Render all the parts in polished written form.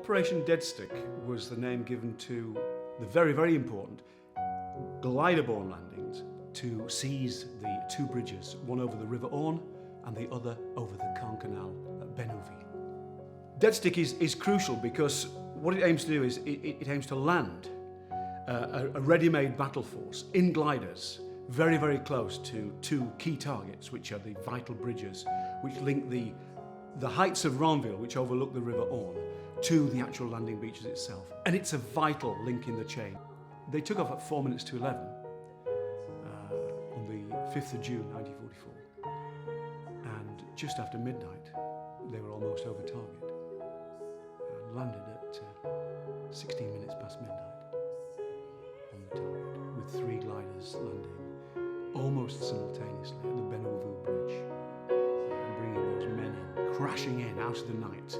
Operation Deadstick was the name given to the very, very important glider-borne landings to seize the two bridges, one over the River Orne and the other over the Caen Canal at Newydd. Deadstick is crucial because what it aims to do is it aims to land a ready-made battle force in gliders very, very close to two key targets, which are the vital bridges which link the heights of Ranville, which overlook the River Orne, to the actual landing beaches itself. And it's a vital link in the chain. They took off at 4 minutes to 11 on the 5th of June 1944. And just after midnight, they were almost over target and landed at 16 minutes past midnight on the target, with 3 gliders landing almost simultaneously at the Newydd Bridge and bringing those men in, crashing in out of the night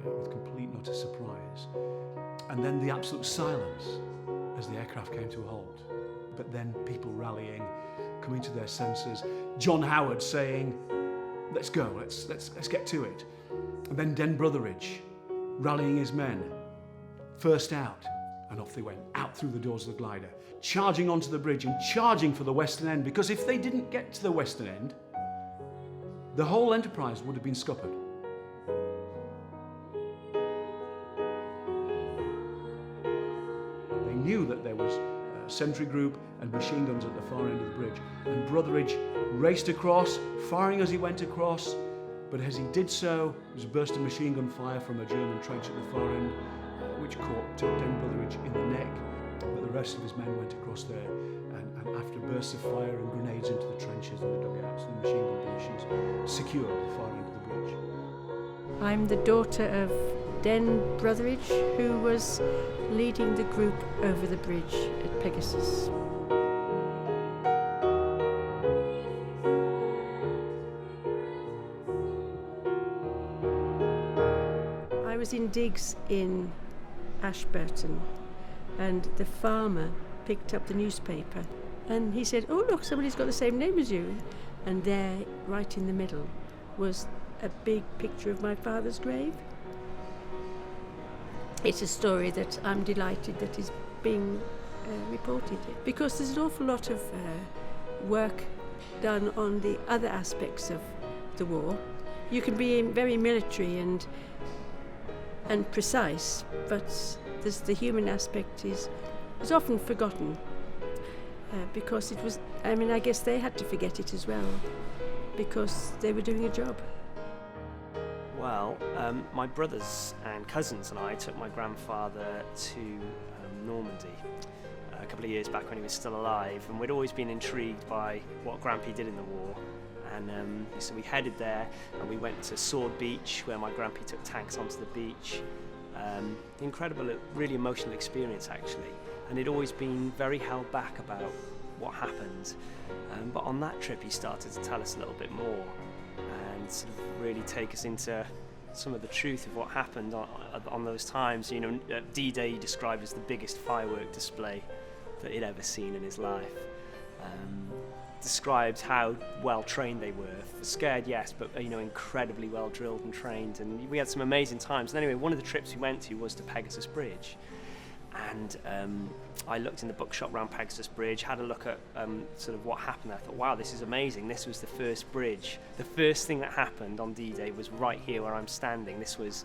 with complete and utter surprise. And then the absolute silence as the aircraft came to a halt. But then people rallying, coming to their senses. John Howard saying, "Let's go, let's get to it." And then Den Brotheridge rallying his men, first out, and off they went, out through the doors of the glider, charging onto the bridge and charging for the western end, because if they didn't get to the western end, the whole enterprise would have been scuppered. They knew that there was a sentry group and machine guns at the far end of the bridge, and Brotheridge raced across, firing as he went across, but as he did so, there was a burst of machine gun fire from a German trench at the far end, which caught Den Brotheridge in the neck, but the rest of his men went across there, and after bursts of fire and grenades into the trenches and the dugouts and the machine gun positions, secured the far end of the bridge. I'm the daughter of Den Brotheridge, who was leading the group over the bridge at Pegasus. I was in digs in Ashburton, and the farmer picked up the newspaper and he said, "Oh look, somebody's got the same name as you." And there, right in the middle, was a big picture of my father's grave. It's a story that I'm delighted that is being reported, because there's an awful lot of work done on the other aspects of the war. You can be very military and precise, but the human aspect is often forgotten, because it was, I guess they had to forget it as well, because they were doing a job. Well, my brothers and cousins and I took my grandfather to Normandy a couple of years back when he was still alive, and we'd always been intrigued by what Grampy did in the war. And so we headed there, and we went to Sword Beach, where my Grampy took tanks onto the beach. Incredible, really emotional experience actually, and he'd always been very held back about what happened. But on that trip he started to tell us a little bit more and sort of really take us into some of the truth of what happened on those times. You know, D-Day he described as the biggest firework display that he'd ever seen in his life. Described how well trained they were. Scared, yes, but incredibly well drilled and trained, and we had some amazing times. And anyway, one of the trips we went to was to Pegasus Bridge, and I looked in the bookshop around Pegasus Bridge, had a look at sort of what happened there. I thought, wow, this is amazing. This was the first bridge. The first thing that happened on D-Day was right here where I'm standing. This was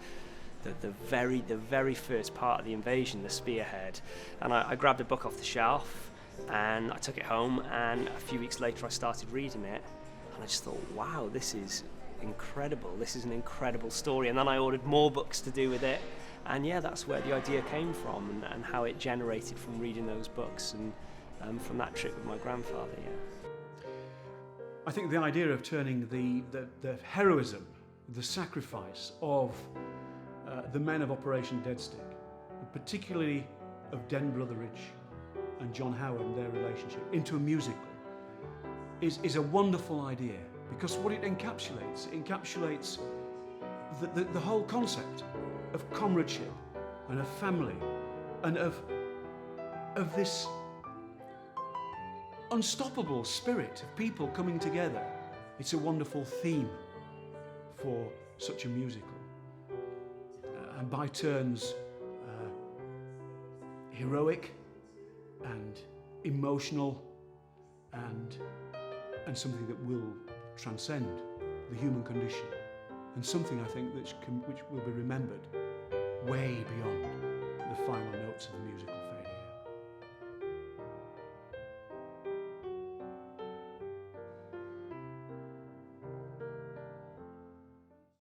the very first part of the invasion, the spearhead. And I grabbed a book off the shelf, and I took it home, and a few weeks later I started reading it, and I just thought, wow, this is incredible. This is an incredible story. And then I ordered more books to do with it, and yeah, that's where the idea came from, and how it generated from reading those books and from that trip with my grandfather. Yeah. I think the idea of turning the heroism, the sacrifice of the men of Operation Deadstick, particularly of Den Brotheridge and John Howard and their relationship, into a musical is a wonderful idea, because what it encapsulates the whole concept of comradeship and of family and of this unstoppable spirit of people coming together. It's a wonderful theme for such a musical. and by turns heroic and emotional and something that will transcend the human condition, and something I think which will be remembered way beyond the final notes of the musical.